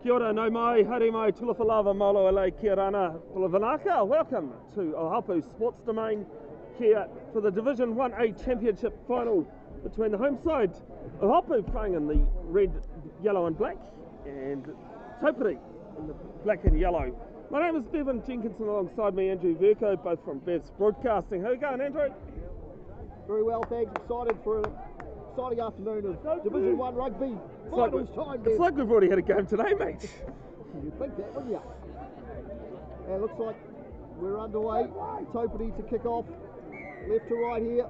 Kia ora, no mai, haere mai, tulawhalawa, malo alei, kia rana, pulavanaka. Welcome to Ohaupo Sports Domain here for the Division 1A Championship final between the home side, Ohaupo playing in the red, yellow and black, and Taupiri in the black and yellow. My name is Bevan Jenkinson, alongside me Andrew Verco, both from Bev's Broadcasting. How are you going, Andrew? Very well, thanks. Excited for an exciting afternoon of Division 1 rugby. It's like we've already had a game today, mate. You'd think that, wouldn't you? And it looks like we're underway. Taupiri to kick off. Left to right here.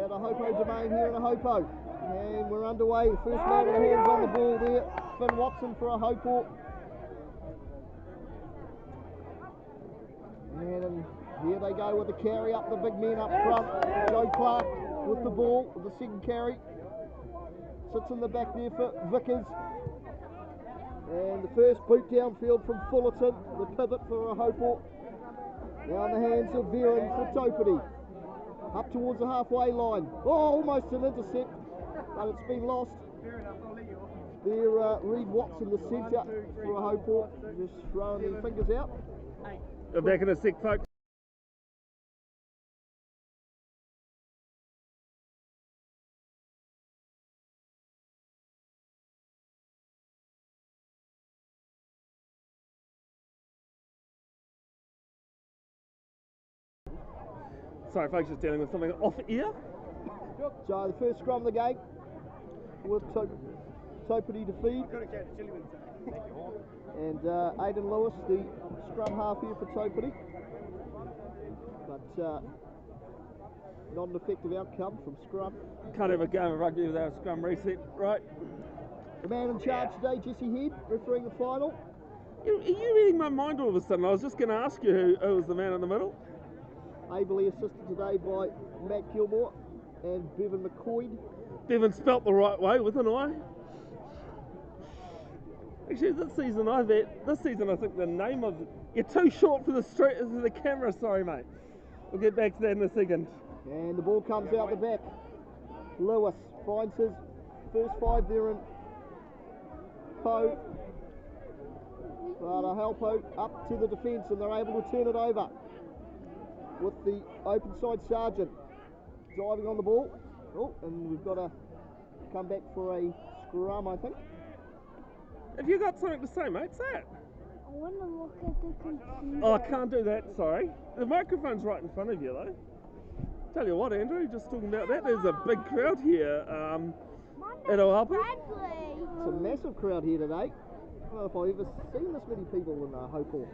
At Ohaupo Domain here in Ohaupo. And we're underway. The first man with hands on the ball there. Finn Watson for Ohaupo. And here they go with the carry up, the big men up front. Joe Clark with the ball, with the second carry. Sits in the back there for Vickers. And the first boot downfield from Fullerton, the pivot for Ohaupo. Now in the hands of Viren for Taupiri. Up towards the halfway line. Oh, almost an intercept, but it's been lost. There, Reed Watson, the centre for Ohaupo, just throwing their fingers out. We're back in a sec, folks. Sorry folks, just dealing with something off ear. So the first scrum of the game with Taupiri to feed. And Aidan Lewis, the scrum half here for Taupiri. But not an effective outcome from scrum. Can't have a game of rugby without a scrum reset, right? The man in charge today, Jesse Head, refereeing the final. Are you reading my mind all of a sudden? I was just going to ask you who was the man in the middle. Ably assisted today by Matt Gilmore and Bevan McCoy. Bevan spelt the right way with an I. Actually, this season I think the name of... You're too short for the camera, sorry mate. We'll get back to that in a second. And the ball comes out the back. Lewis finds his first five there in Poe. But Ohaupo up to the defence and they're able to turn it over with the open side sergeant driving on the ball. Oh, and we've got to come back for a scrum, I think. Have you got something to say, mate? Say it. I want to look at the computer. Oh, I can't do that, sorry. The microphone's right in front of you, though. Tell you what, Andrew, just talking about that, there's a big crowd here at Ohaupo. It's a massive crowd here today. I don't know if I've ever seen this many people in Ohaupo.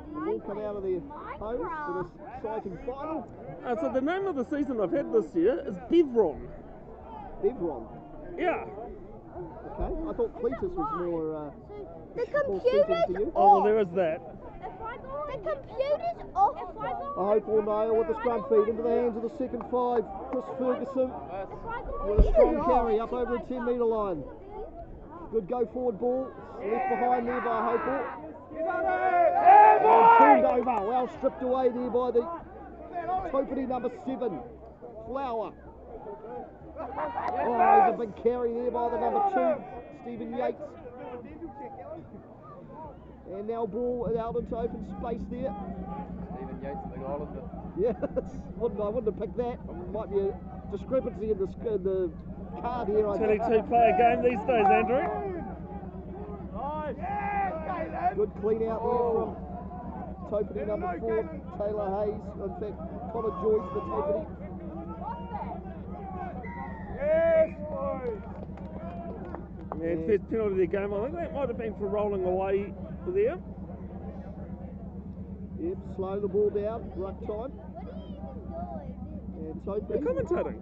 They've all come out of their homes for this exciting final. So the name of the season I've had this year is Bevron. Bevron? Yeah. Okay, I thought Cletus was more the computer's to you. Oh, well, there is that. The computer's off. Ohaupo Nail with the scrum feed into the hands of the second five. Chris Ferguson with a strong carry up over the 10 metre line. Good go forward ball, left behind there by Ohaupo. Turned over, well stripped away there by the Taupiri number 7, Flower. Oh, there's a big carry there by the number 2, Stephen Yates. And now ball out into open space there. Stephen Yates, the big Islander. Yes, I wouldn't have picked that. There might be a discrepancy in the card here. 22 player game these days, Andrew. Good clean out there from Taupiri number 4, Taylor Hayes. In fact, Connor Joyce for Taupiri. Yes, boys! And first penalty of the game, I think that might have been for rolling away there. Yep, slow the ball down, ruck time. And Taupiri. They're commentating.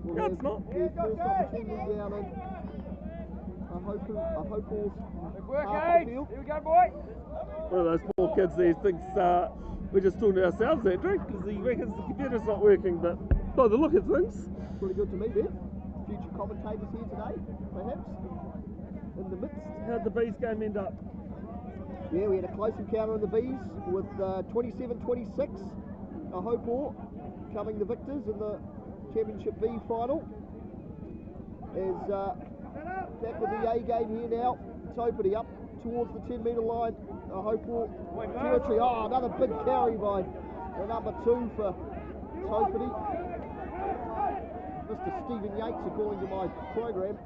Well, No, it's not. Their first opportunity down in Ohaupo's half the field. Here we go, boy! One of those poor kids there thinks we're just talking to ourselves, Andrew, because he reckons the computer's not working, but by the look of things. Pretty good to me there. Future commentators here today, perhaps, in the midst. How'd the Bees game end up? Yeah, we had a close encounter in the Bees with 27-26. Ohaupo coming the victors in the Championship B final. is back with the A game here now. Taupiri up towards the 10-metre line. Ohaupo territory. Oh, another big carry by the number 2 for Taupiri. Mr. Stephen Yates, according to my program.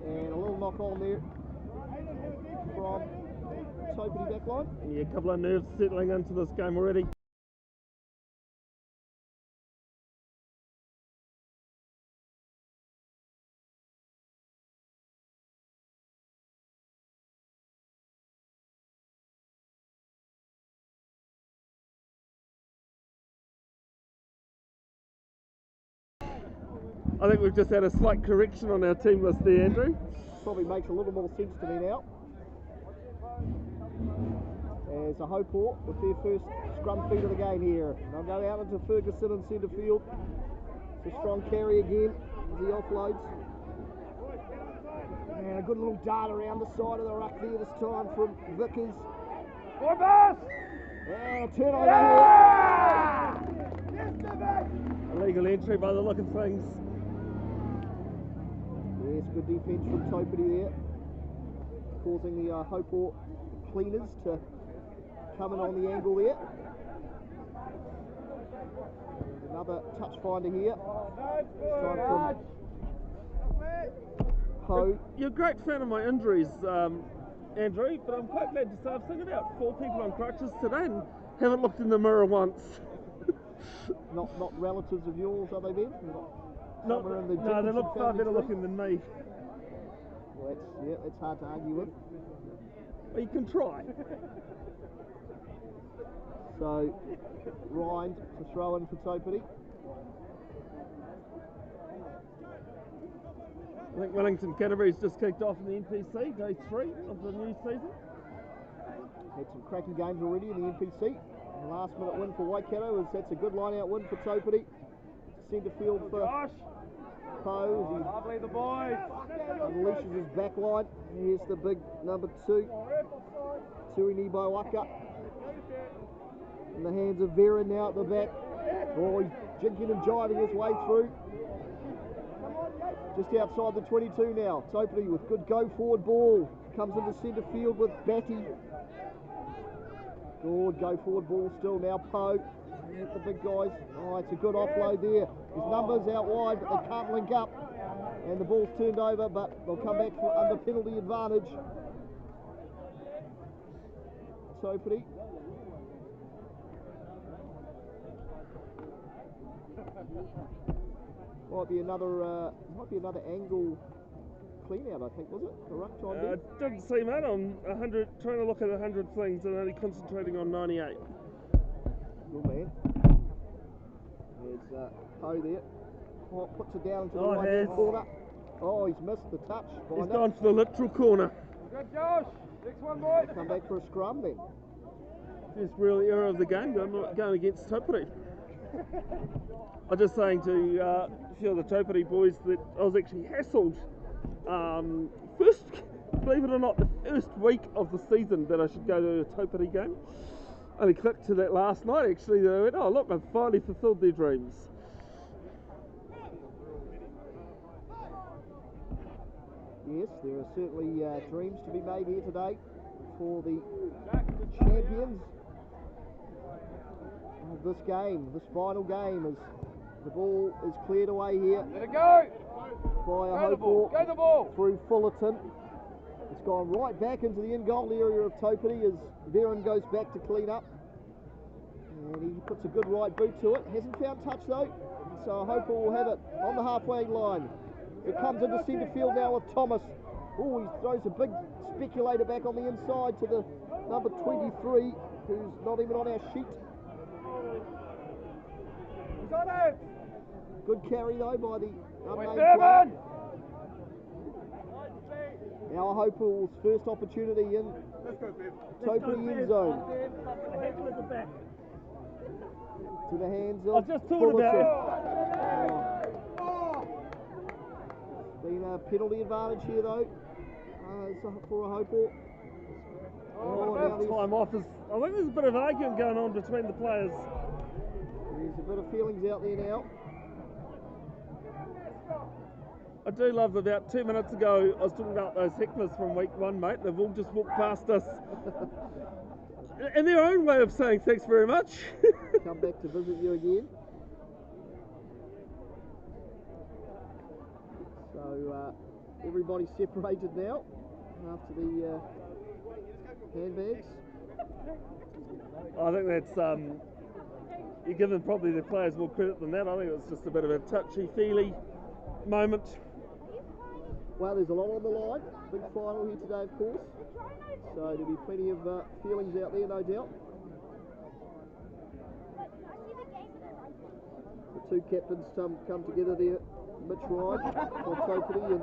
And a little knock on there from Taupiri backline. Yeah, a couple of nerves settling into this game already. I think we've just had a slight correction on our team list there, Andrew. Probably makes a little more sense to me now. As Ohaupo with their first scrum feed of the game here. They'll go out into Ferguson in centre field. It's a strong carry again as he offloads. And a good little dart around the side of the ruck there this time from Vickers. And a turnover here. Illegal entry by the look of things. Yes, good defence from Taupiri there, causing the Ohaupo cleaners to come in on the angle there. And another touch finder here. This time from Poe. You're a great fan of my injuries, Andrew, but I'm quite glad to say I've seen about 4 people on crutches today and haven't looked in the mirror once. Not relatives of yours, are they, Ben? No, they look far better looking than me. Well, that's hard to argue with. Well, you can try. So, Rind to throw in for Taupiri. I think Wellington Canterbury's just kicked off in the NPC, day 3 of the new season. Had some cracking games already in the NPC. The last minute win for Waikato that's a good line out win for Taupiri. Centre field for Poe. Lovely, the boys. Unleashes his back line. Here's the big number 2. Tuini Baiwaka. In the hands of Vera now at the back. Oh, he's jinking and jiving his way through. Just outside the 22 now. Taupiri with good go forward ball. Comes into centre field with Batty. Good go forward ball still now. Poe with the big guys. Oh, it's a good offload there. His numbers out wide, but they can't link up. And the ball's turned over, but they'll come back for under penalty advantage. Taupiri. Might be another angle clean out, I think, was it? The ruck time there? Didn't see, mate. I'm trying to look at 100 things and only concentrating on 98. Good man. There's Poe there. Oh, puts it down to the right hand corner. Oh, he's missed the touch. He's gone for the literal corner. Good, Josh. Next one, boys. Come back for a scrum then. First real error of the game, going against Taupiri. I was just saying to a few of the Taupiri boys that I was actually hassled. Believe it or not, the first week of the season that I should go to a Taupiri game. Only clicked to that last night actually. They went, oh look, I've finally fulfilled their dreams. Yes, there are certainly dreams to be made here today for the champions of this game, this final game, as the ball is cleared away here. Let it go! By Go the Ohaupo ball! through Fullerton. It's gone right back into the in-goal area of Taupiri as Veron goes back to clean up. And he puts a good right boot to it. Hasn't found touch though, so Ohaupo will have it on the halfway line. It comes into centre field now with Thomas. Oh, he throws a big speculator back on the inside to the number 23, who's not even on our sheet. He's on it! Good carry though by the unnamed We're player. Now Ohaupo's first opportunity in Taupiri end zone. To the hands of I just thought about it. Been a penalty advantage here though for Ohaupo. Time off is. I think there's a bit of argument going on between the players. There's a bit of feelings out there now. I do love about 2 minutes ago, I was talking about those hecklers from week 1, mate. They've all just walked past us in their own way of saying thanks very much. Come back to visit you again. So everybody's separated now after the handbags. I think that's, you're giving probably the players more credit than that. I think it was just a bit of a touchy-feely moment. Well, there's a lot on the line. Big final here today, of course. So there'll be plenty of feelings out there, no doubt. The two captains come together there. Mitch Ryan for Taupiri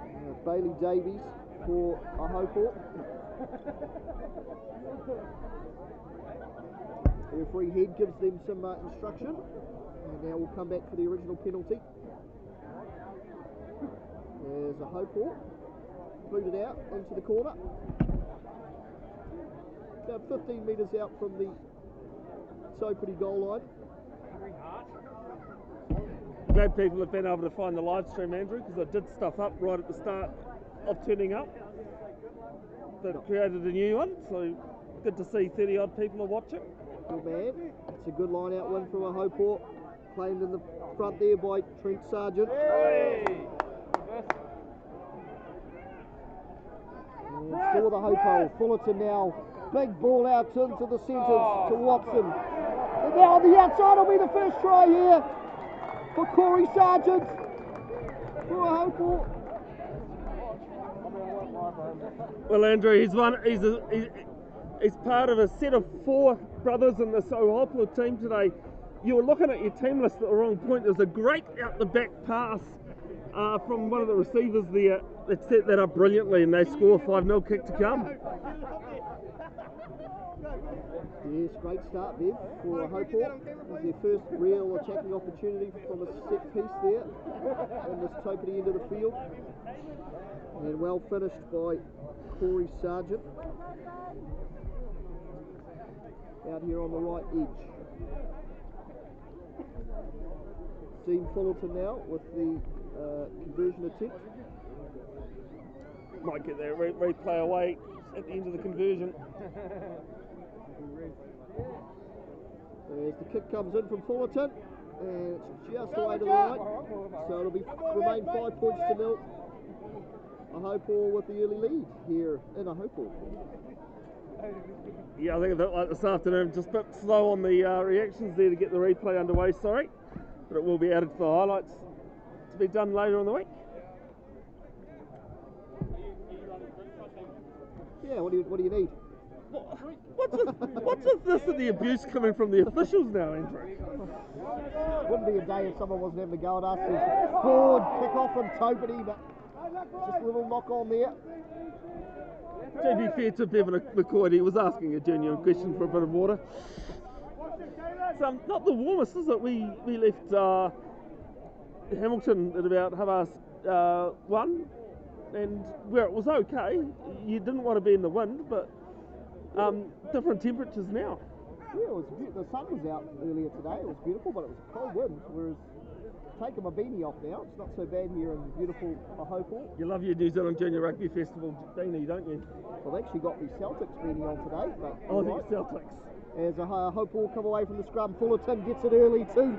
and Bailey Davies for Ohaupo. The referee head gives them some instruction, and now we'll come back for the original penalty. There's Ohaupo, booted out into the corner. About 15 metres out from the Taupiri goal line. Glad people have been able to find the live stream, Andrew, because I did stuff up right at the start of turning up. That created a new one, so good to see 30 odd people are watching. Good man. It's a good line out win from Ohaupo. Claimed in the front there by Trent Sargent. And for the Ohaupo, Fullerton now. Big ball out into the centres to Watson. And now on the outside will be the first try here for Corey Sargent. For Ohaupo. Well, Andrew, he's part of a set of 4 brothers in this Ohaupo team today. You were looking at your team list at the wrong point. There's a great out the back pass from one of the receivers there that set that up brilliantly, and they score 5-0 kick to come. Yes, great start there for Ohaupo. It was their first real attacking opportunity from a set piece there in this Taupiri end of the field. And well finished by Corey Sargent. Out here on the right edge. Dean Fullerton now with the conversion attempt. Might get that replay away at the end of the conversion. As the kick comes in from Fullerton, and it's just away to the right. So it'll remain 5 points to 0. Ohaupo with the early lead here in Ohaupo. Yeah, I think a bit like this afternoon, just a bit slow on the reactions there to get the replay underway, sorry. But it will be added to the highlights to be done later in the week. Yeah, what do you need? What's with this and the abuse coming from the officials now, Andrew? Wouldn't be a day if someone wasn't having a go at us. There's forward kick off from Taupiri, but just a little knock on there. To be fair to Bevan McCoy, he was asking a genuine question for a bit of water. It's not the warmest, is it? We left Hamilton at about 1:30, and where it was okay, you didn't want to be in the wind, but different temperatures now. Yeah, it was the sun was out earlier today. It was beautiful, but it was a cold wind. Whereas taking my beanie off now, it's not so bad here in beautiful Ohaupo. You love your New Zealand Junior Rugby Festival beanie, don't you? Well, I've actually got the Celtics beanie on today, but I think Celtics. As Ohaupo come away from the scrum, Fullerton gets it early too.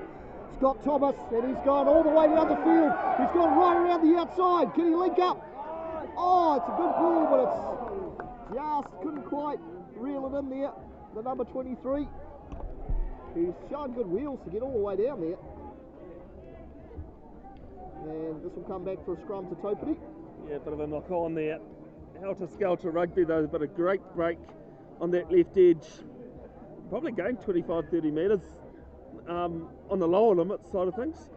Scott Thomas, and he's gone all the way down the field. He's gone right around the outside. Can he link up? Oh, it's a good ball, but it's just couldn't quite reel it in there. The number 23. He's shown good wheels to get all the way down there. And this will come back for a scrum to Taupiri. Yeah, a bit of a knock on there. Helter-skelter rugby though, but a great break on that left edge. Probably gained 25-30 metres on the lower limit side of things.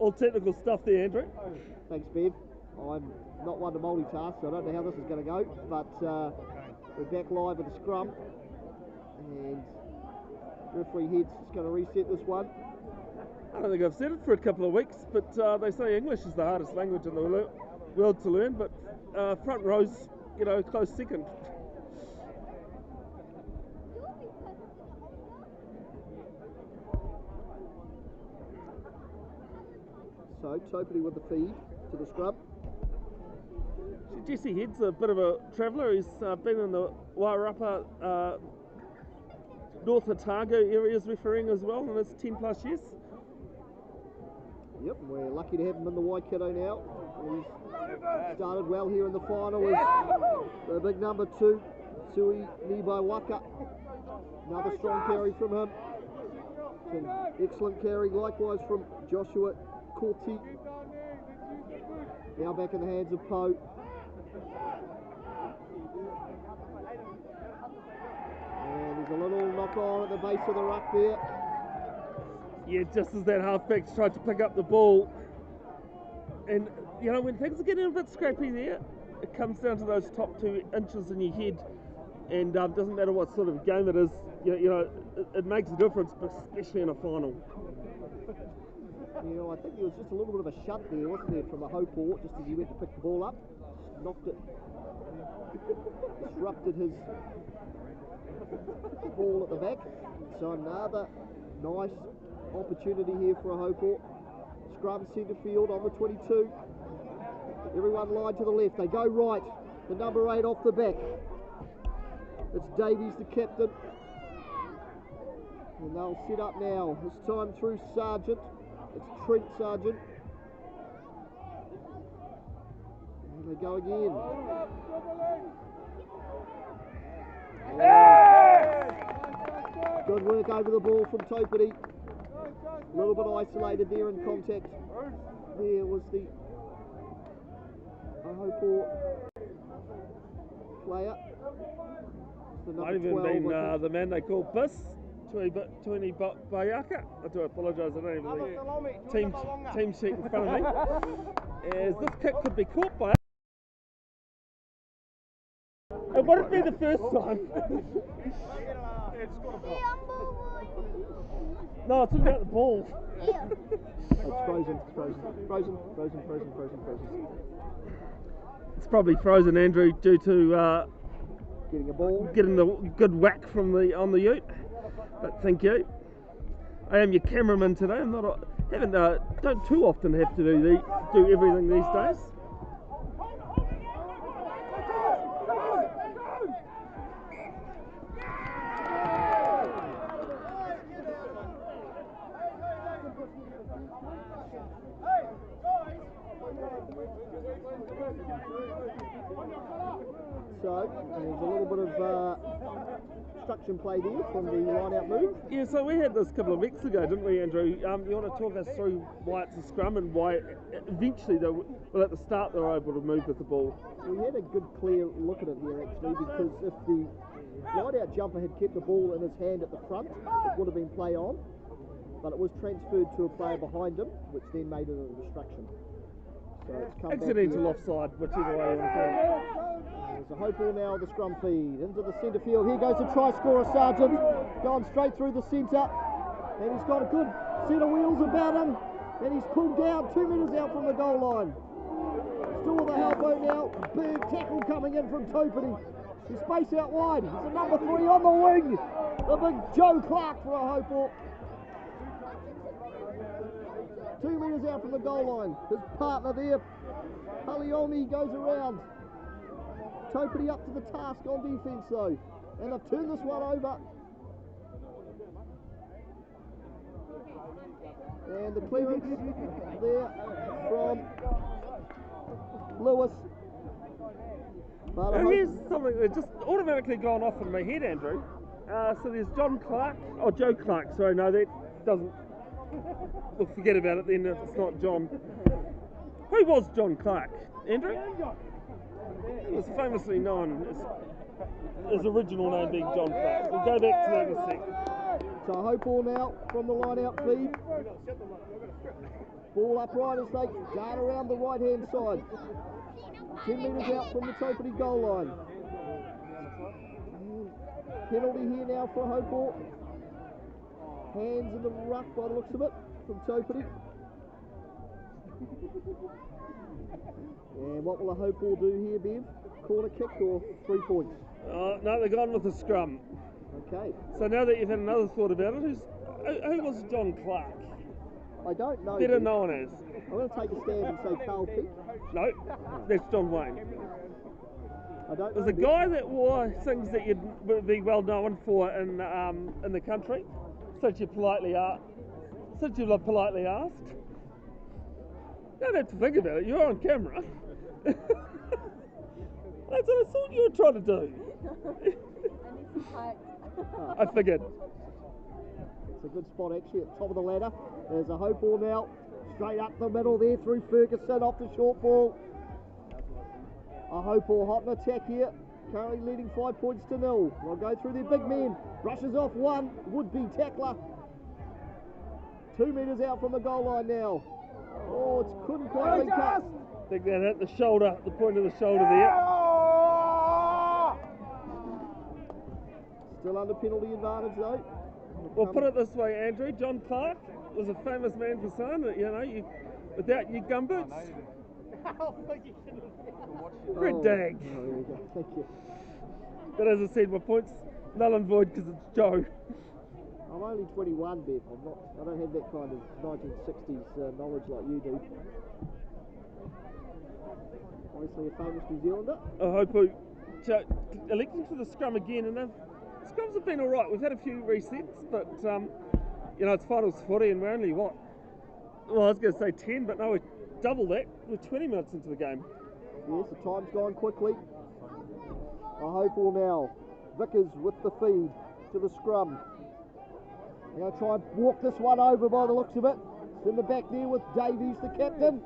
All technical stuff there, Andrew. Thanks, Bev. I'm not one to multitask, so I don't know how this is going to go, but we're back live at the scrum, and referee Head's just going to reset this one. I don't think I've said it for a couple of weeks, but they say English is the hardest language in the world to learn, but front row's, close second. So, Taupiri with the feed to the scrum. Jesse Head's a bit of a traveller. He's been in the Wairapa, North Otago areas refereeing as well in his 10 plus years. Yep, we're lucky to have him in the Waikato now. He's started well here in the final with the big number 2, Sui Nibai-Waka. Another strong carry from him. An excellent carry likewise from Joshua Korti. Now back in the hands of Poe. And there's a little knock on at the base of the ruck there. Yeah, just as that halfback's tried to pick up the ball. And, when things are getting a bit scrappy there, it comes down to those top 2 inches in your head. And doesn't matter what sort of game it is, it makes a difference, especially in a final. I think there was just a little bit of a shunt there, wasn't there, from Ohaupo, just as he went to pick the ball up. Knocked it, disrupted his ball at the back. So another nice opportunity here for Ohaupo. Scrum centre field on the 22. Everyone line to the left. They go right. The number 8 off the back. It's Davies, the captain. And they'll set up now. This time through Sargent. It's Trent Sargent. And they go again. Good work over the ball from Taupiri. A little bit isolated there in contact. There was the Ohaupo player. The Might have even been the man they call Biss, Tui Bayaka. I do apologise, I don't even have the team sheet in front of me. As this kick could be caught by it wouldn't be the first time. No, it's about the ball. It's frozen. It's probably frozen, Andrew, due to getting a ball, getting the good whack from on the ute. But thank you. I am your cameraman today. I'm not. Don't too often have to do everything these days. So there's a little bit of instruction play there from the line-out move. Yeah, so we had this a couple of weeks ago, didn't we, Andrew? You want to talk us through why it's a scrum and why eventually, at the start, they were able to move with the ball? We had a good clear look at it here actually, because if the line-out jumper had kept the ball in his hand at the front, it would have been play on, but it was transferred to a player behind him, which then made it a distraction. So it's come accidental offside, whichever way you want to call it. There's Ohaupo now, the scrum feed into the centre field. Here goes the try scorer, Sargent, going straight through the centre, and he's got a good set of wheels about him, and he's pulled down 2 metres out from the goal line. Still with Ohaupo now, big tackle coming in from Taupiri. There's space out wide. It's a number 3 on the wing, the big Joe Clark for Ohaupo. 2 metres out from the goal line. His partner there, Haliomi, goes around. Taupiri up to the task on defence though. And they've turned this one over. And the clearance there from Lewis. But here's something that's just automatically gone off in my head, Andrew. So there's Joe Clark, sorry, no, that doesn't. We'll forget about it then if it's not John. Who was John Clark, Andrew? He was famously known as his original name being John Clark. We'll go back to that in a sec. So Ohaupo now from the line out feed. Ball upright as they dart around the right-hand side. 10 metres out from the Taupiri goal line. Penalty here now for Ohaupo. Hands in the ruck by the looks of it from Taupiri. And what will Ohaupo do here, Bev? Corner kick or 3 points? No, they're gone with the scrum. Okay. So now that you've had another thought about it, who was John Clark? I don't know. Better Bev. known as. I'm going to take a stand and say Taupiri. No, that's John Wayne. I don't There's know. a guy that wore things that you'd be well known for in the country, since you politely asked. You don't have to think about it, you're on camera. That's what I thought you were trying to do. I figured. It's a good spot actually at the top of the ladder. There's a Ohaupo now. Straight up the middle there through Ferguson off the short ball. Ohaupo hot in attack here. Currently leading 5 points to 0. They'll go through their big men. Brushes off one would-be tackler. 2 metres out from the goal line now. Oh, it couldn't quite link up. I think that hit the shoulder, the point of the shoulder there. Still under penalty advantage though. Well, put it this way, Andrew. John Clark was a famous man for saying that, without your gumboots, red dag. Oh, there we go. Thank you. But as I said, my point's null and void because it's Joe. I'm only 21, Bev. I don't have that kind of 1960s knowledge like you do. Obviously a famous New Zealander. Ohaupo electing for the scrum again, and the scrums have been all right. We've had a few resets, but it's finals footy, and we're only what? Well, I was going to say 10, but no, we're double that. We're 20 minutes into the game. Yes, the time's gone quickly. Ohaupo now. Vickers with the feed to the scrum. They're going to try and walk this one over by the looks of it. It's in the back there with Davies, the captain.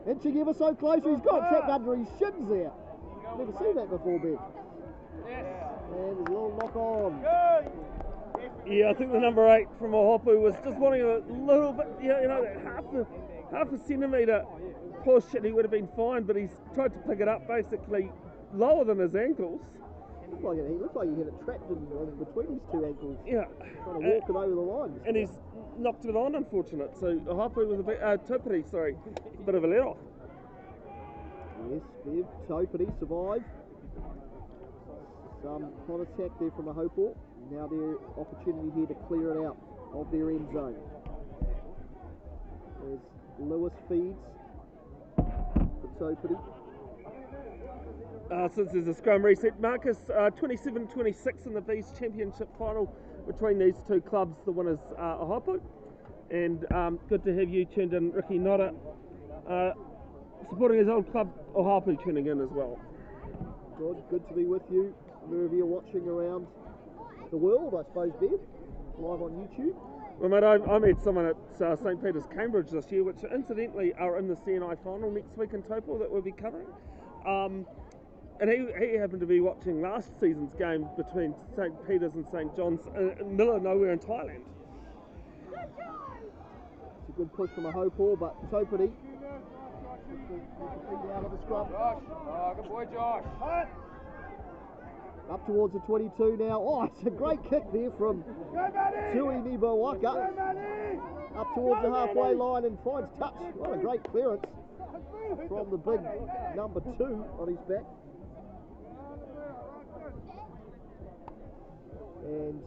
Inching ever so close. He's got trapped under his shins there. Never seen that before, Ben. And there's a little knock on. Yeah, I think the number 8 from Ohaupo was just wanting a little bit, that half a centimetre push, and he would have been fine, but he's tried to pick it up basically lower than his ankles. He looked like he had it trapped in between his two ankles. Yeah. Trying to walk it over the line. And he's knocked it on, unfortunate. So Ohaupo was a bit, Taupiri, sorry, a bit of a let off. Yes, Bev, Taupiri survived. Some hot attack there from Ohaupo. Now their opportunity here to clear it out of their end zone. There's Lewis feeds for Taupiri. Since there's a scrum reset, Marcus, 27-26 in the Bees Championship final between these two clubs. The winner's Ohaupo, and good to have you tuned in, Ricky Notta, supporting his old club Ohaupo, tuning in as well. Good to be with you, wherever you're watching around the world, I suppose, Bev, live on YouTube. Well, mate, I met someone at St Peter's, Cambridge this year, which incidentally are in the CNI final next week in Taupo that we'll be covering. And he happened to be watching last season's game between St Peter's and St John's in middle of nowhere in Thailand. It's a good push from Ohaupo, but Taupiri out of the scrum. Josh. Oh, good boy, Josh. Up towards the 22 now. Oh, it's a great kick there from Tui Nibawaka. Up towards the halfway line and finds touch. What a great clearance from the big number 2 on his back. And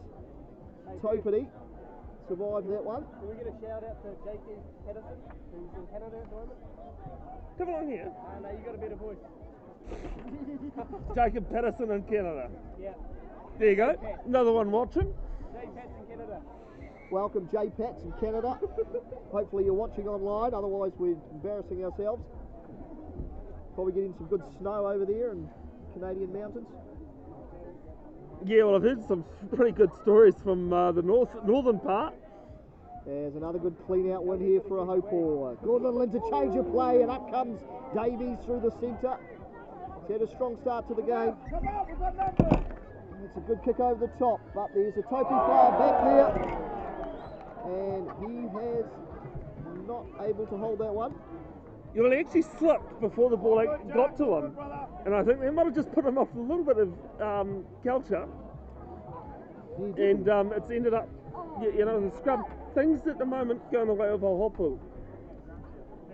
Taupiri survived that one. Can we get a shout out to JK Patterson, who's in Canada at the moment? Come along here. No, you got a better voice. Jacob Patterson in Canada. Yeah. There you go. Another one watching. J Pats in Canada. Welcome, J Pats in Canada. Hopefully you're watching online, otherwise we're embarrassing ourselves. Probably getting some good snow over there in Canadian mountains. Yeah, well, I've heard some pretty good stories from the northern part. There's another good clean-out win here for Ohaupo. Good little interchange of play, and up comes Davies through the centre. He's had a strong start to the game. It's a good kick over the top, but there's a Taupiri player back there, and he has not able to hold that one. You know, he actually slipped before the ball got to him, and I think they might have just put him off a little bit of culture, and it's ended up, you know, the scrum. Things at the moment going the way of Ohaupo.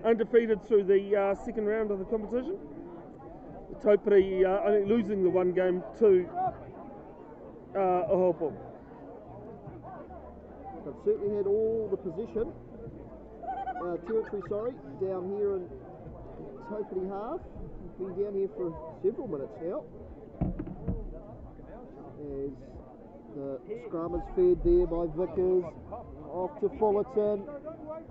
Undefeated through the second round of the competition. Taupiri, I think, losing the one game to Ohaupo. They've certainly had all the position, territory, down here in Taupiri half. Been down here for several minutes now. As the scrum is fed there by Vickers. Off to Fullerton.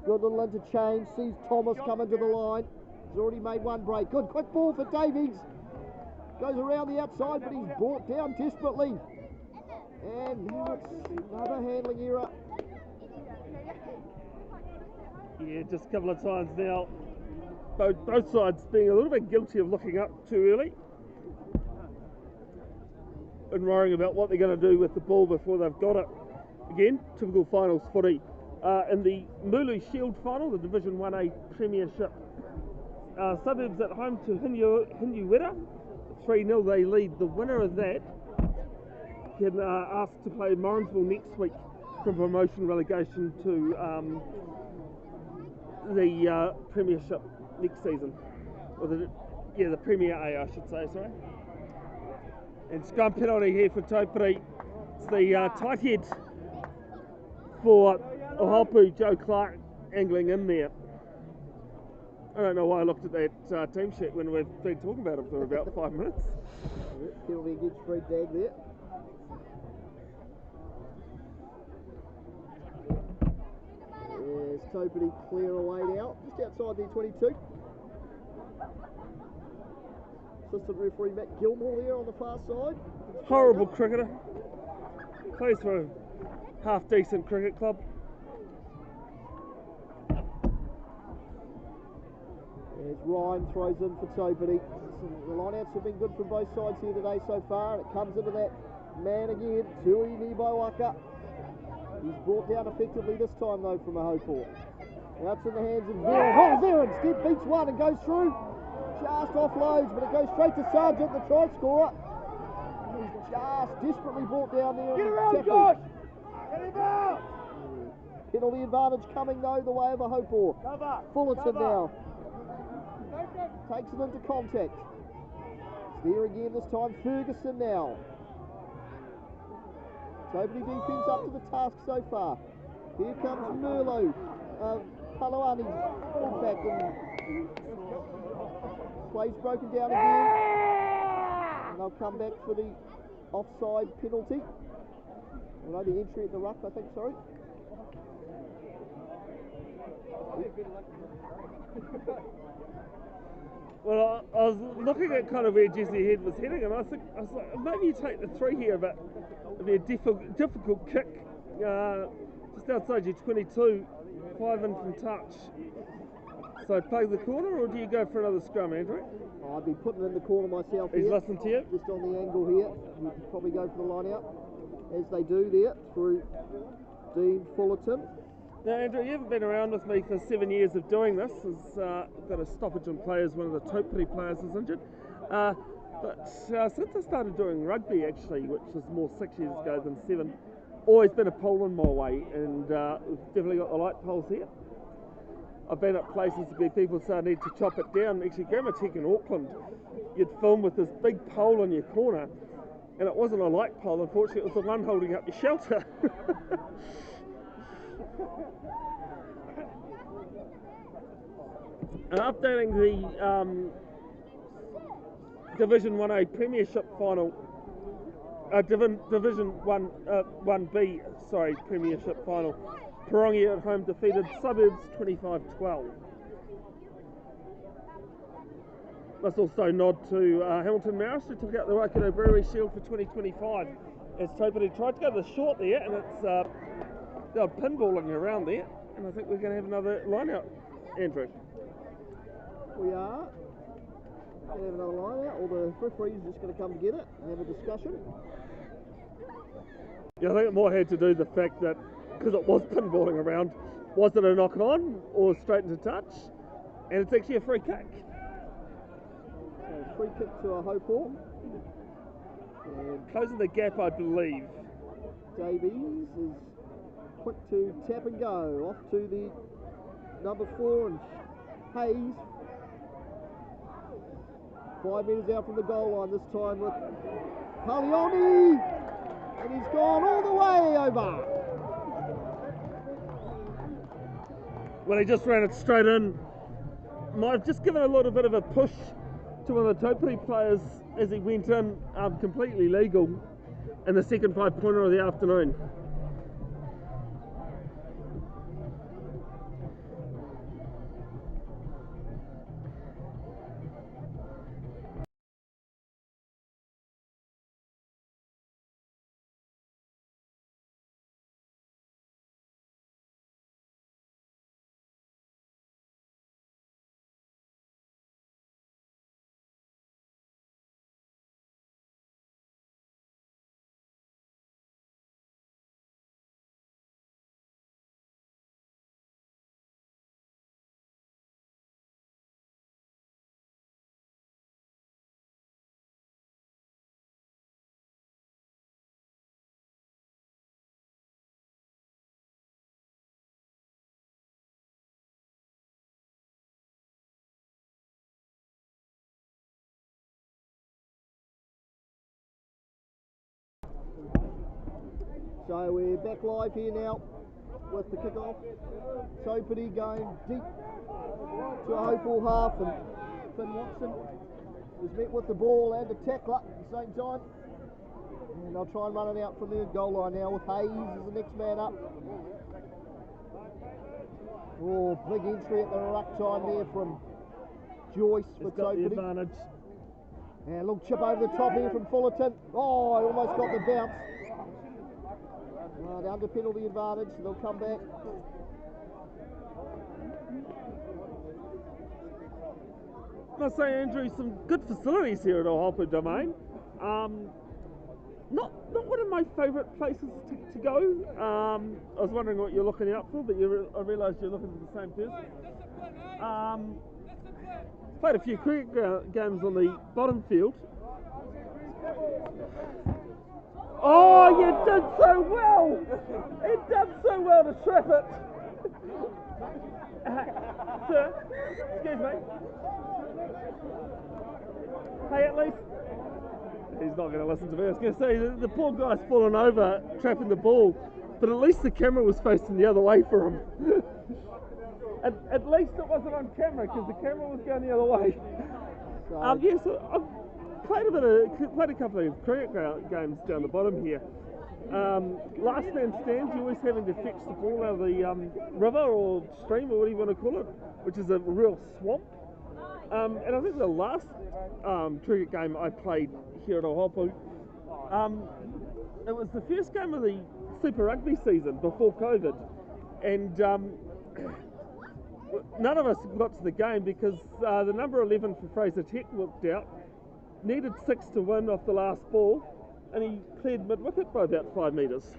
Good little interchange. Sees Thomas coming to the line. He's already made one break. Good quick ball for Davies. Goes around the outside, but he's brought down desperately. And now it's another handling error. Yeah, just a couple of times now. Both sides being a little bit guilty of looking up too early and worrying about what they're going to do with the ball before they've got it. Again, typical finals footy. In the Mulu Shield final, the Division 1A Premiership, Suburbs at home to Hinuera. 3-0 they lead. The winner of that can ask to play Morrinsville next week from promotion relegation to the Premiership next season. Or the Premier A, I should say, sorry. And scrum penalty here for Taupiri. It's the tight head for Ohaupo, Joe Clark angling in there. I don't know why I looked at that team sheet when we've been talking about it for about 5 minutes. Penalty against Fred Dag there. There's Taupiri clear away now, just outside their 22. Assistant referee Matt Gilmore there on the far side. Horrible cricketer. Plays for a half-decent cricket club. As Ryan throws in for Taupiri. The lineouts have been good from both sides here today so far, and it comes into that man again, Tui Niboaka. He's brought down effectively this time though from Ohaupo. Now it's in the hands of Veron. Oh, Veron instead beats one and goes through. Just offloads, but it goes straight to Sargent, the try scorer. He's just desperately brought down there. Get around, Josh! Get him out! Penalty advantage coming though the way of Ohaupo. Fullerton now. Takes it into contact. It's there again this time. Ferguson now. Taupiri defence up to the task so far. Here comes Merlo. Paloani back and plays broken down again. And they'll come back for the offside penalty. No, the entry at the ruck, I think, sorry. Well, I was looking at kind of where Jesse Head was heading, and I was like, maybe you take the 3 here, but it'd be a difficult kick just outside your 22, 5 in from touch. So play the corner, or do you go for another scrum, Andrew? I'd be putting it in the corner myself here. He's listening to you. Just on the angle here. You'd probably go for the line out, as they do there, through Dean Fullerton. Now, Andrew, you haven't been around with me for 7 years of doing this. We've got a stoppage in players. One of the Taupiri players is injured. But since I started doing rugby, actually, which was more 6 years ago than 7, always been a pole in my way, and we've definitely got the light poles here. I've been at places where people say I need to chop it down. Actually, Grammatic in Auckland, you'd film with this big pole in your corner, and it wasn't a light pole, unfortunately, it was the one holding up your shelter. Updating the Division 1A Premiership final, Division 1B, Premiership final. Parongi at home defeated Suburbs 25-12. Must also nod to Hamilton Maris, who took out the Waikato Brewery Shield for 2025. As Taupiri tried to go to the short there, and it's they're pinballing around there, and I think we're going to have another line out, Andrew. We are. We're going to have another line out. All the referees are just going to come together and have a discussion. Yeah, I think it more had to do with the fact that, because it was pinballing around, Was it a knock on or straight into touch? And it's actually a free kick. So free kick to Ohaupo. And Closing the gap, I believe. Davies is quick to tap and go. Off to the number 4 and Hayes. 5 metres out from the goal line this time with Palioni. And he's gone all the way over. Well, he just ran it straight in. Might have just given a little bit of a push to one of the Taupiri players as he went in, completely legal in the second 5-pointer of the afternoon. So we're back live here now with the kick-off. Taupiri going deep to Ohaupo half, and Finn Watson is met with the ball and a tackler at the same time. And they'll try and run it out from the goal line now with Hayes as the next man up. Oh, big entry at the ruck time there from Joyce for It's got the Taupiri. advantage. And a little chip over the top here from Fullerton. Oh, I almost got the bounce. They're under penalty advantage, so they'll come back. Must say, Andrew, some good facilities here at Ohaupo Domain. Not one of my favourite places to go. I was wondering what you're looking out for, but I realised you're looking for the same person. Played a few cricket games on the bottom field. Oh, you did so well! You did so well to trap it. Sir, excuse me. Hey, at least he's not going to listen to me. I was going to say the poor guy's fallen over trapping the ball, but at least the camera was facing the other way for him. At least it wasn't on camera because the camera was going the other way. Yes, I've played a couple of cricket games down the bottom here. Last man stands, you're always having to fetch the ball out of the river or stream or what do you want to call it, which is a real swamp. And I think the last cricket game I played here at Ohaupo, it was the first game of the Super Rugby season before COVID, and none of us got to the game because the number 11 for Fraser Tech walked out, needed 6 to win off the last ball, and he cleared mid-wicket by about 5 metres.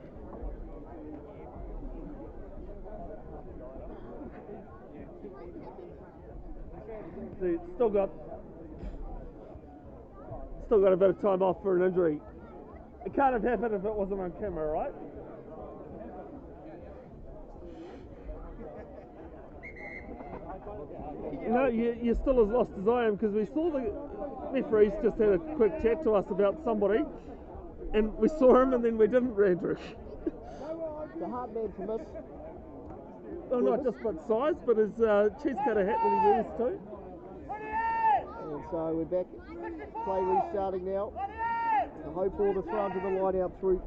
So still got a bit of time off for an injury. It can't have happened if it wasn't on camera, right? No, you're still as lost as I am because we saw the referees just had a quick chat to us about somebody, and we saw him and then we didn't, Andrew. The hard man to miss. Well, not just but size, but his cheese cutter hat that he wears too. And so we're back, play restarting now. The Ohaupo to throw into the line out through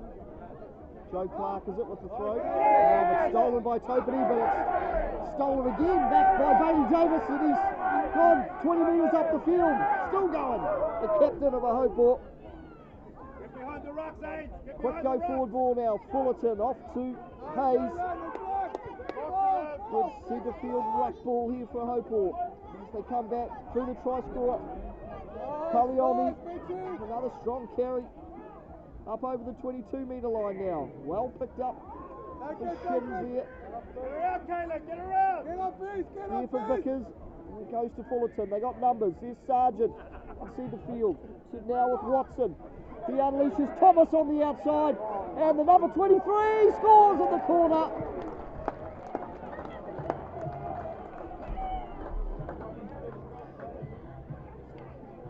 Joe Clark, is it, with the throw? It's stolen by Taupiri, but it's stolen again, back by Bailey Davis, and he's gone 20 metres up the field, still going. The captain of Ohaupo. Get behind the rocks, Ains. Quick go forward ball now, Fullerton off to Hayes. Good centre field ruck ball here for Ohaupo. As they come back through the try scorer, Paliomi, another strong carry up over the 22 metre line now. Well picked up The shins there. Get around, Kayla, get around! Get up, please, get Here for Vickers. And it goes to Fullerton. They got numbers. There's Sargent. See the field. Sit now with Watson. He unleashes Thomas on the outside. And the number 23 scores in the corner.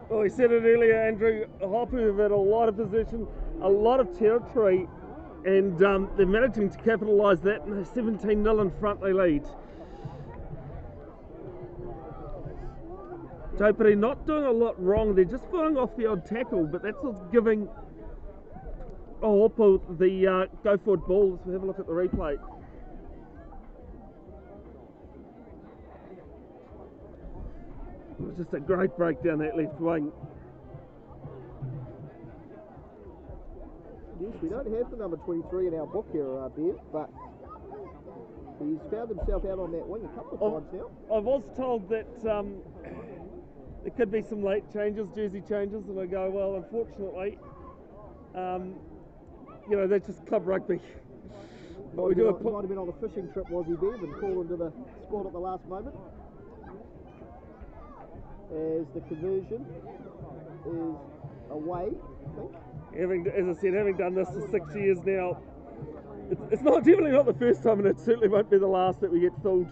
Well, we said it earlier, Andrew. Ohaupo have had a lot of possession, a lot of territory, and they're managing to capitalise that. And they're 17-0 in front. They lead. Taupiri not doing a lot wrong. They're just falling off the odd tackle, but that's what's giving Ohaupo the go forward ball. Let's have a look at the replay. It was just a great break down that left wing. Yes, we don't have the number 23 in our book here, Bev, but he's found himself out on that wing a couple of times now. I was told that there could be some late changes, jersey changes, and I go, well, unfortunately, you know, that's just club rugby. But we do He might have been on a fishing trip, was he, Bev, and called into the squad at the last moment. As the conversion is away, I think. As I said, having done this for 6 years now, it's not definitely not the first time, and it certainly won't be the last that we get filled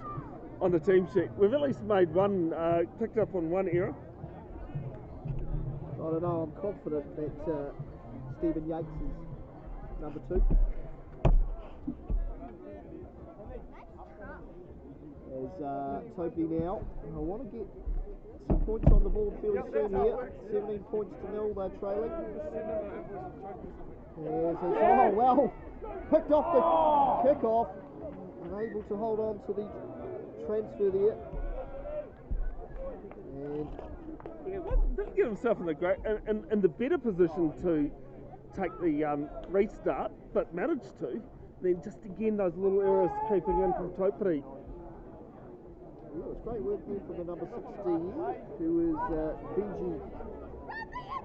on the team sheet. We've at least made one, picked up on one error. I don't know, I'm confident that Stephen Yates is number 2. As Taupiri now, I want to get some points on the board fairly soon here. 17 points to 0, they're trailing. Oh well, picked off the kick-off and able to hold on to the transfer there. And Yeah, didn't get himself in the better position to take the restart, but managed to. Then just again those little errors creeping in from Taupiri. yeah, it was great work there from the number 16, who is Benji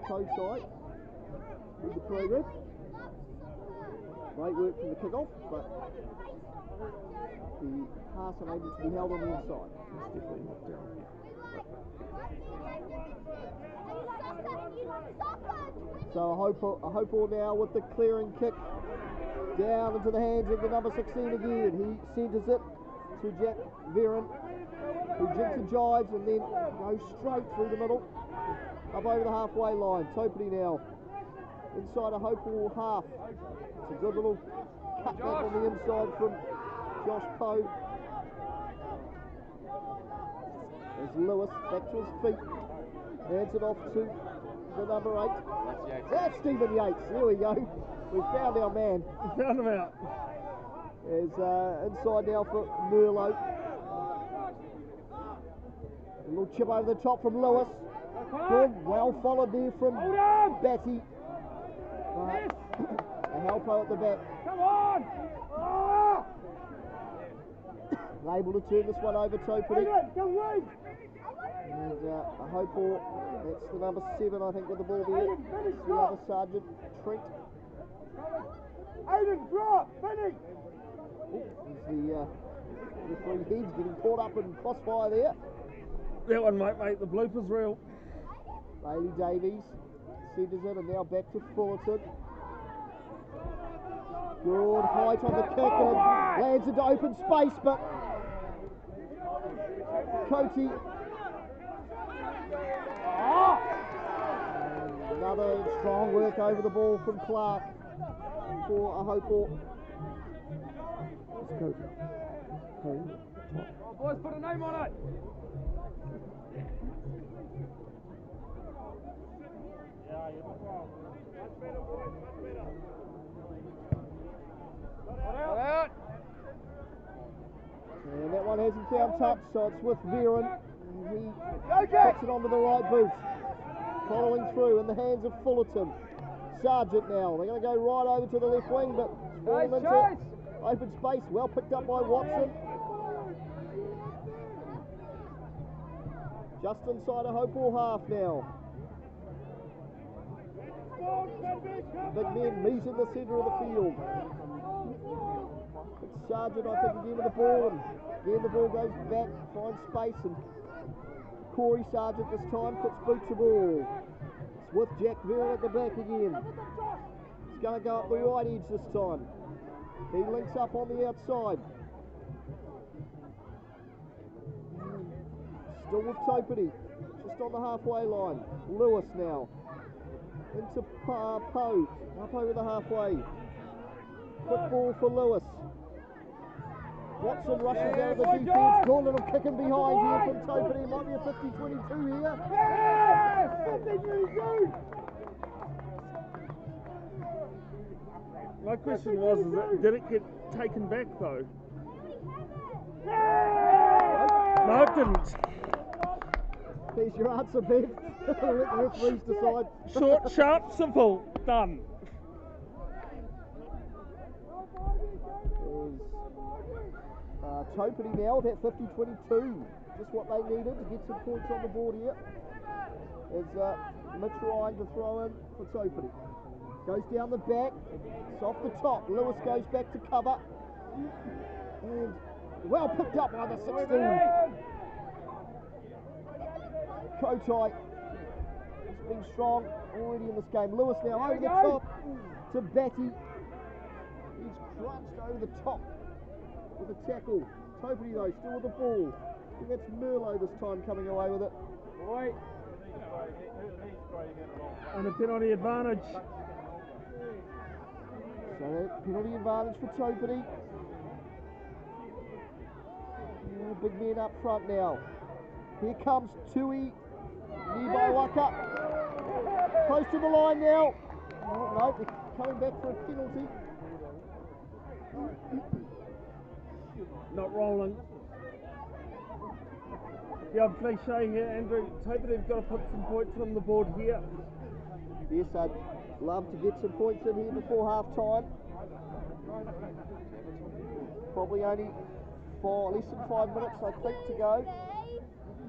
Kosai with the program. Great work from the kick-off, but the pass unable to be held on the inside. It's definitely knocked down. So Ohaupo now with the clearing kick down into the hands of the number 16 again. He centres it to Jack Veron, who jigs and jives and then goes straight through the middle, up over the halfway line. Taupiri now inside Ohaupo half. It's a good little cut back on the inside from Josh Poe. As Lewis back to his feet, hands it off to the number 8. That's Stephen Yates. There we go. We found our man. Found him out. As inside now for Merlot. A little chip over the top from Lewis. Good, well followed there from Batty. Ohaupo at the back. Come on! Oh! Able to turn this one over Taupiri. Go wing! And Ohaupo, that's the number 7, I think, with the ball there. The other Sergeant, Trent. Aiden, drop! Finish! He's the referee heads getting caught up in crossfire there. That one might make the bloopers real. Bailey Davies centres it and now back to Fullerton. Good height on the kick and it lands into open space, but Coty. And another strong work over the ball from Clark for Ohaupo. Let's go. Oh, boys, put a name on it! Out. And that one hasn't found touch, so it's with Veron. He puts it onto the right boot. Following through in the hands of Fullerton. Sargent now. They're going to go right over to the left wing, but falling into open space. Well picked up by Watson. Just inside Ohaupo half now. Big men meet in the centre of the field. It's Sargent, I think, again with the ball, and again the ball goes back, finds space, and Corey Sargent this time puts boot to ball. It's with Jack Veron at the back again. It's going to go up the right edge this time. He links up on the outside. Still with Taupiri, just on the halfway line. Lewis now. Into Poe. Up over the halfway. Quick ball for Lewis. Watson rushes out of the defence. Good little kick in behind here from Taupiri. Might be a 50-22 here. My question was, did it get taken back though? No, it didn't. There's your answer, Bev. Let the referees decide. Short, sharp, simple, done. Taupiri now with that 50-22. Just what they needed to get some points on the board here. As Mitch Ryan to throw in for Taupiri. Goes down the back. It's off the top. Lewis goes back to cover. And well picked up by the 16. Kotai has been strong already in this game. Lewis now over the top to Batty. He's crunched over the top with a tackle. Taupiri though still with the ball. I think that's Merlot this time coming away with it. And a penalty advantage. So that penalty advantage for Taupiri. Big men up front now. Here comes Tui Niwaiwaka. Close to the line now. Oh, no, they're coming back for a penalty. Not rolling. The old cliche here, Andrew. Taupiri's got to put some points on the board here. Yes, I'd love to get some points in here before half time. Probably only for less than 5 minutes, I think, to go.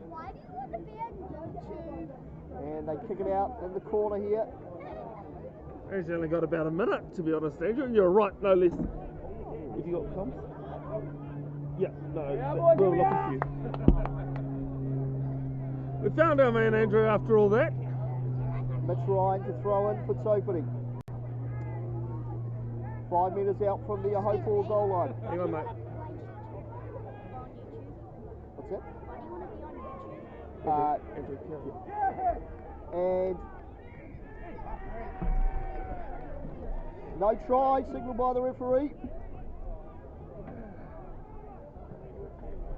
Why do you want to be on YouTube? And they kick it out in the corner here. He's only got about a minute, to be honest, Andrew. You're right, no less. Have you got comms? Yeah, no, we'll look at you. We found our man Andrew after all that. Mitch Ryan to throw in for Taupiri. 5 metres out from the Ohaupo goal line. Hang on, mate. What's that? Andrew, And no try, signalled by the referee.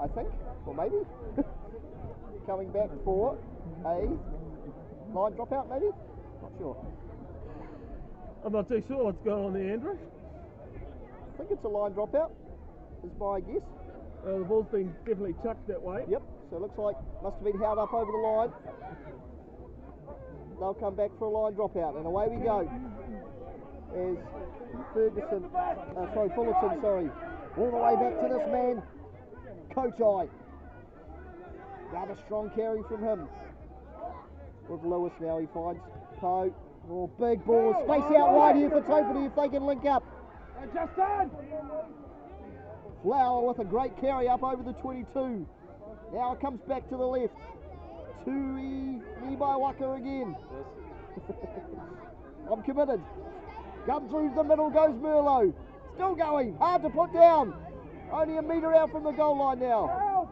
I think, or maybe. Coming back for a line dropout, maybe? Not sure. I'm not too sure what's going on there, Andrew. I think it's a line dropout, is my guess. The ball's been definitely chucked that way. Yep, so it looks like must have been held up over the line. They'll come back for a line dropout, and away we go. As Fullerton, all the way back to this man, Kotai. Another strong carry from him. With Lewis now, he finds Poe. Oh, big ball, space out wide here for Taupiri if they can link up. Justin! Flower with a great carry up over the 22. Now it comes back to the left. Tui Niwaiwaka again. I'm committed. Come through the middle goes Merlot. Still going, hard to put down. Only a metre out from the goal line now.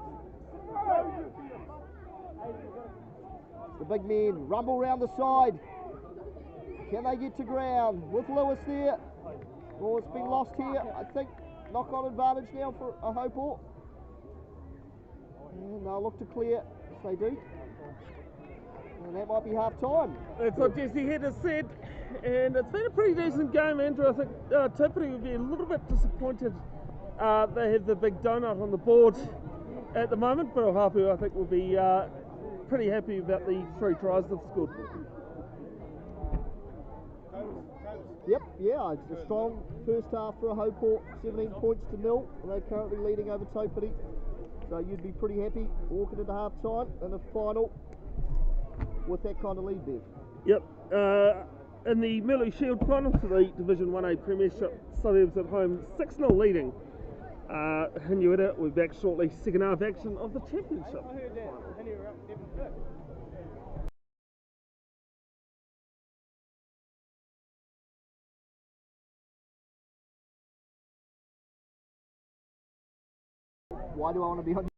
The big men rumble round the side. Can they get to ground? With Lewis there. Oh, it's been lost here. I think knock-on advantage now for Ohaupo. And they'll look to clear, if they do. And that might be half-time. That's what Jesse Head has said. And it's been a pretty decent game, Andrew. I think Taupiri will be a little bit disappointed. They have the big donut on the board at the moment, but Ohaupo, I think, will be pretty happy about the 3 tries they've scored. Yep, yeah, it's a strong first half for Ohaupo, 17 points to 0. They're currently leading over Taupiri. So you'd be pretty happy walking into half time and a final with that kind of lead there. Yep. In the Miller Shield final for the Division 1A Premiership, Suburbs at home 6-0 leading Hinuita, we're back shortly. Second half action of the championship. I heard that. And you were up 7-6. Why do I want to be on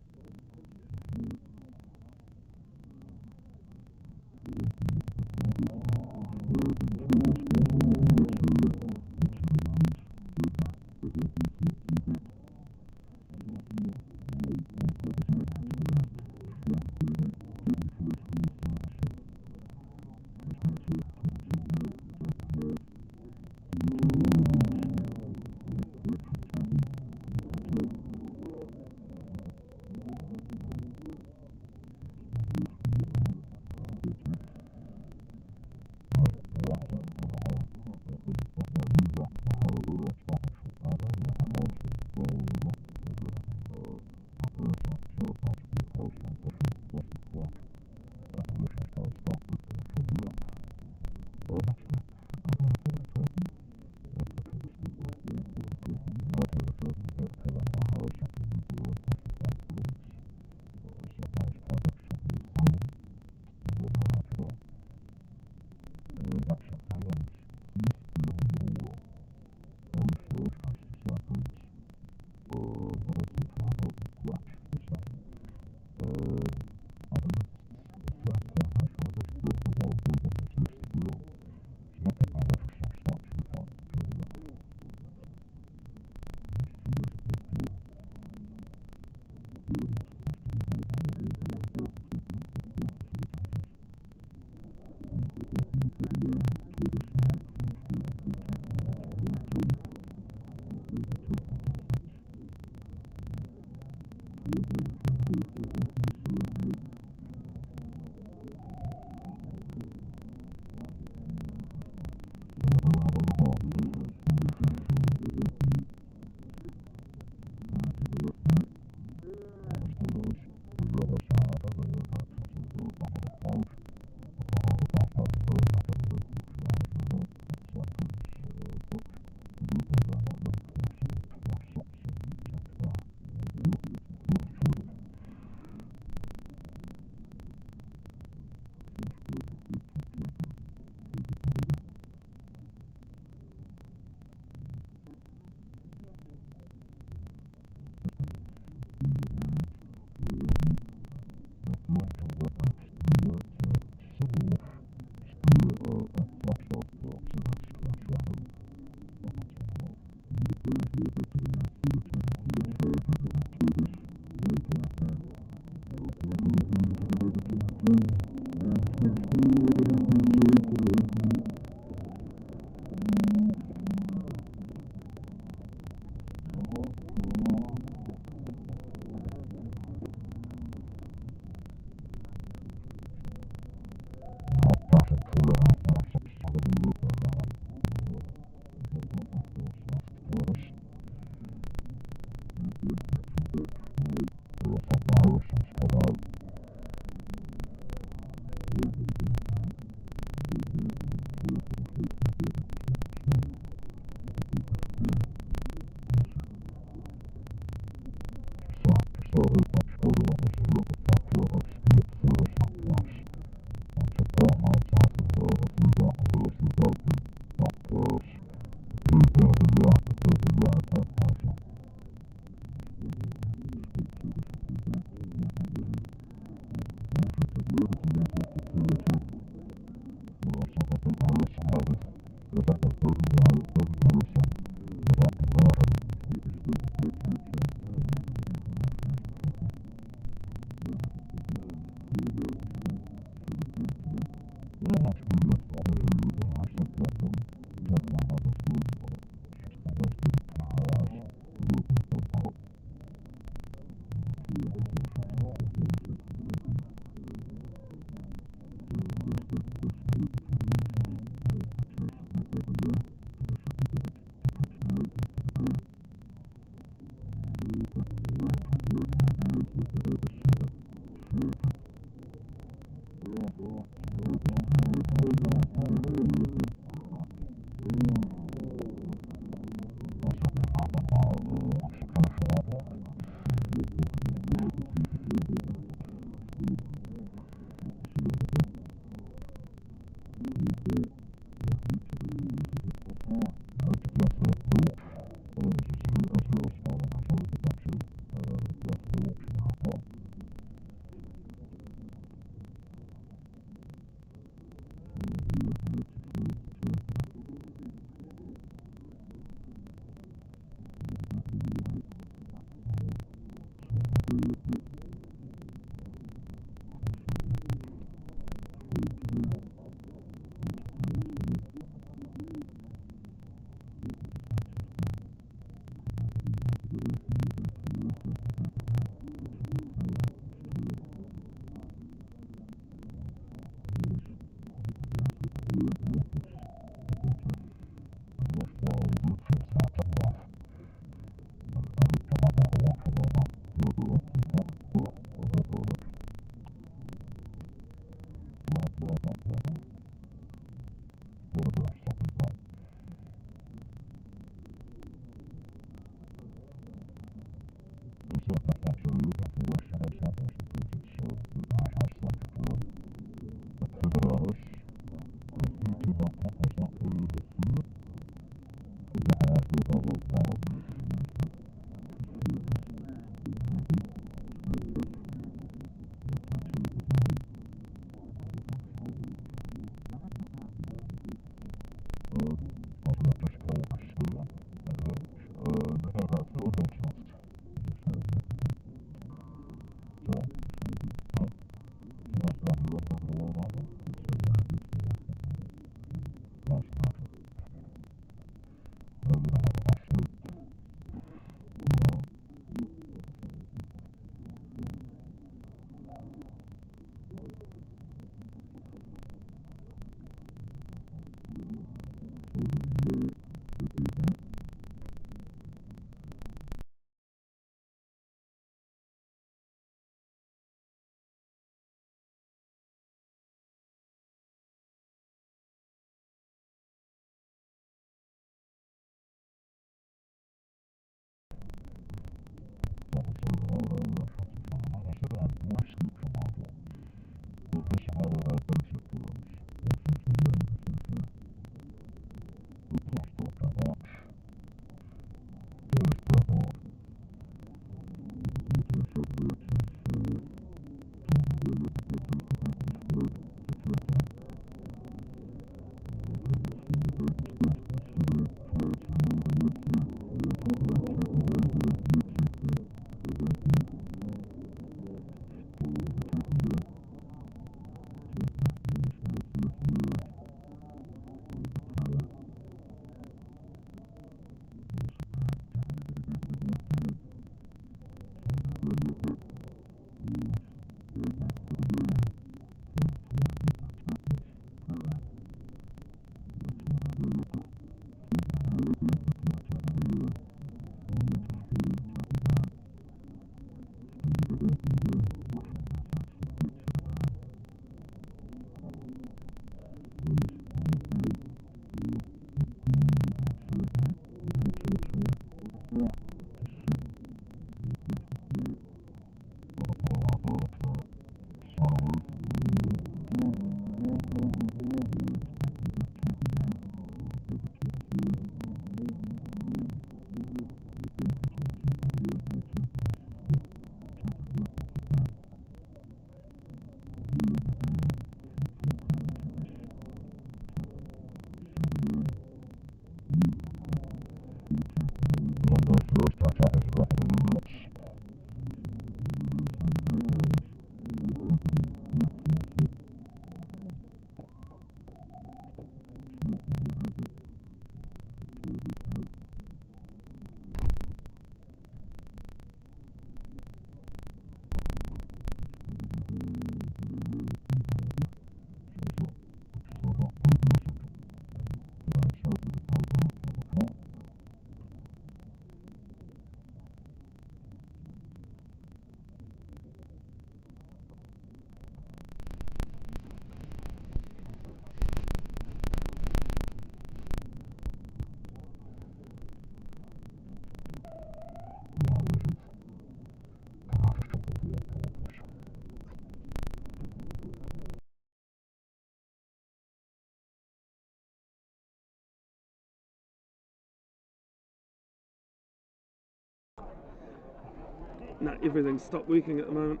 No, everything's stopped working at the moment.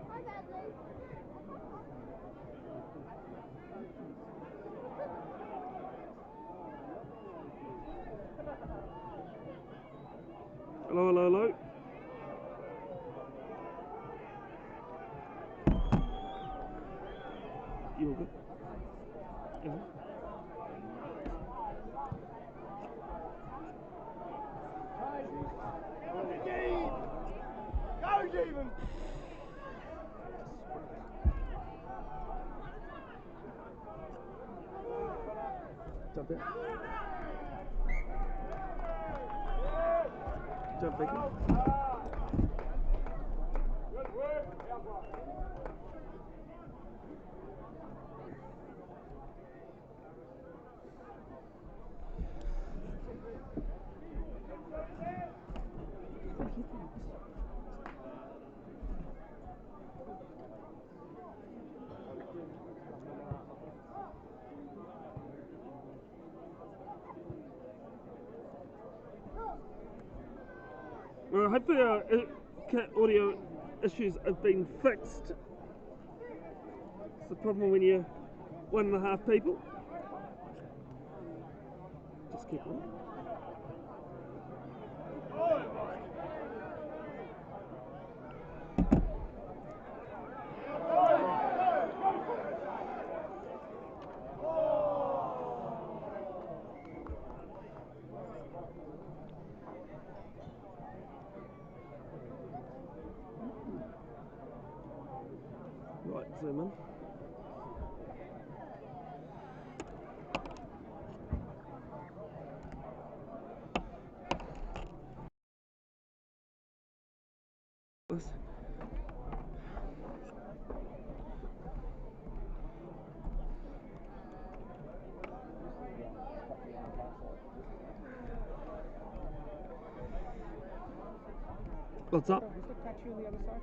Hi, Badley. Hello, hello, hello. You all good? Yeah. Go, Jeevan! Jump in. Jump back in. Good work. Well, hopefully our audio issues have been fixed. It's the problem when you're 1.5 people. Just keep on. Right, zoom in. What's up? Is the catch you on the other side?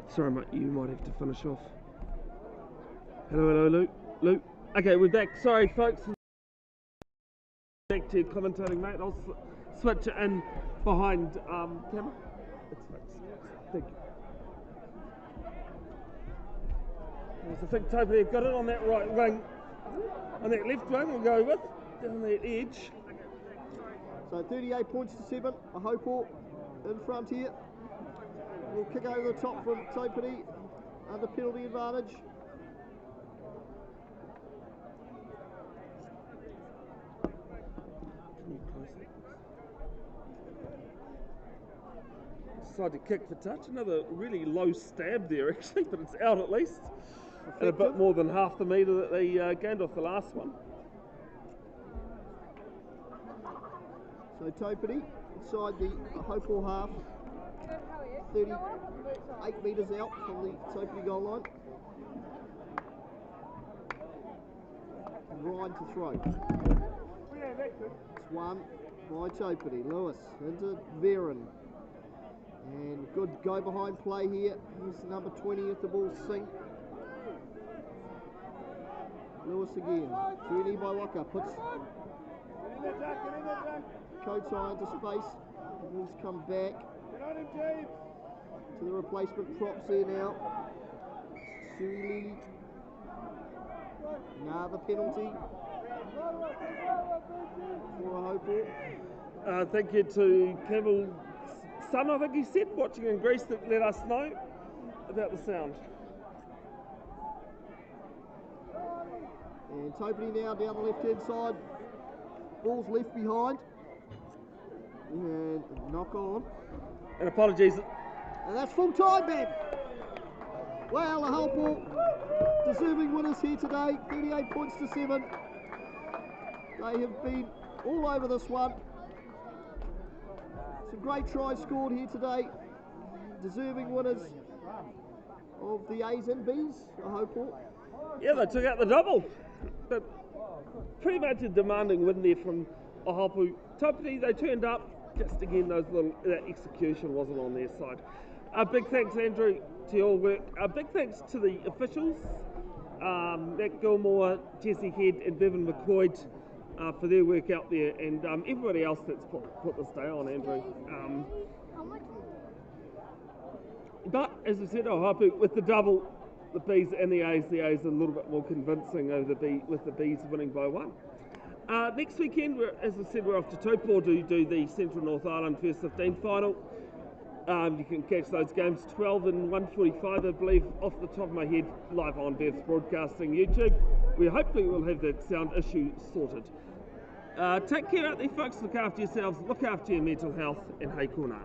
Sorry, mate, you might have to finish off. Hello, Luke. Luke. Okay, we're back. Sorry, folks. Back to commentating, mate. I'll switch it in behind camera. It's fixed. Thank you. I think Taupiri got it on that right wing. On that left wing, we'll go with. Down that edge. So 38 points to 7. Ohaupo in front here. We'll kick over the top from Taupiri under penalty advantage. Decide to kick for touch. Another really low stab there, actually, but it's out at least. And a bit more than half the metre that they gained off the last one. So Taupiri inside the Ohaupo half. 38 metres out from the Taupiri goal line. Ryan to throw. It's one by Taupiri. Lewis into Veron. And good go behind play here. Here's the number 20 at the ball sink. Lewis again. Journey by Waka. Puts Kotai into space. He's come back to the replacement props here now. Suli. Another penalty for Ohaupo. Thank you to Campbell's son, I think he said, watching in Greece, that let us know about the sound. And Taupiri now down the left hand side. Ball's left behind. And knock on. And apologies. And that's full time, Ben. Well, Ohaupo deserving winners here today. 38 points to 7. They have been all over this one. Some great tries scored here today. Deserving winners of the A's and B's, Ohaupo. Yeah, they took out the double. But pretty much a demanding win there from Ohaupo. Taupiri, they turned up. Just again, that execution wasn't on their side. Big thanks, Andrew, to your work. Big thanks to the officials, Matt Gilmore, Jesse Head and Bevan McCoy for their work out there, and everybody else that's put this day on, Andrew. How much? But, as I said, Ohaupo with the double, the Bs and the As. The As are a little bit more convincing over with the Bs winning by 1. Next weekend, as I said, we're off to Taupiri to do the Central North Island First 15 final. You can catch those games 12 and 1:45, I believe, off the top of my head, live on Bev's Broadcasting YouTube. We hopefully will have that sound issue sorted. Take care out there, folks. Look after yourselves, look after your mental health, and hei kona.